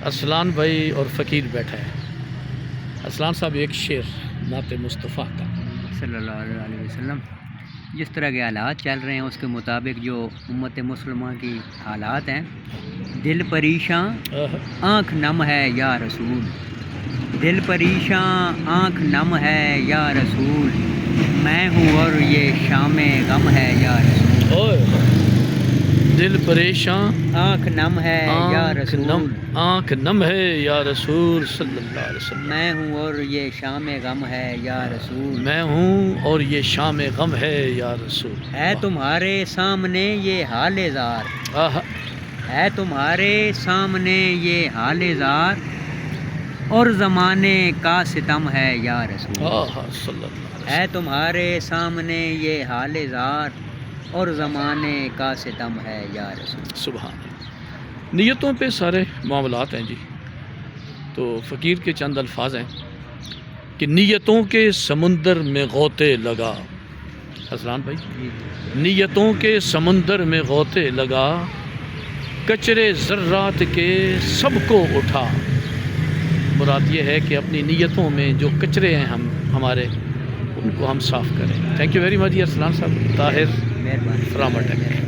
ارسلان بھائی اور فقیر بیٹھا ہے۔ ارسلان صاحب ایک شعر نعت مصطفیٰ کا۔ صلی اللہ علیہ وسلم۔ جس طرح کے حالات چل رہے ہیں اس کے مطابق جو امت مسلمہ کی حالات ہیں، دل پریشاں آنکھ نم ہے یا رسول، دل پریشاں آنکھ نم ہے یا رسول، میں ہوں اور یہ شام غم ہے یا رسول، دل پریشاں آنکھ نم ہے یا رسول، آنکھ نم ہے یا رسول صلی اللہ علیہ وسلم، میں ہوں اور یہ شام غم ہے یا رسول، میں ہوں اور یہ شام غم ہے یا رسول، ہے تمہارے سامنے یہ حال زار، ہے تمہارے سامنے یہ حال زار، اور زمانے کا ستم ہے یا رسول، صلی اللہ ہے تمہارے سامنے یہ حال زار، اور زمانے کا ستم ہے یا رسول۔ سبحان اللہ۔ نیتوں پہ سارے معاملات ہیں جی۔ تو فقیر کے چند الفاظ ہیں کہ نیتوں کے سمندر میں غوطے لگا، حسران بھائی، نیتوں کے سمندر میں غوطے لگا، کچرے ذرات کے سب کو اٹھا۔ مراد یہ ہے کہ اپنی نیتوں میں جو کچرے ہیں ہمارے، ان کو ہم صاف کریں۔ Thank you very much Arsalan صاحب، طاہر مہربانی۔ From attack.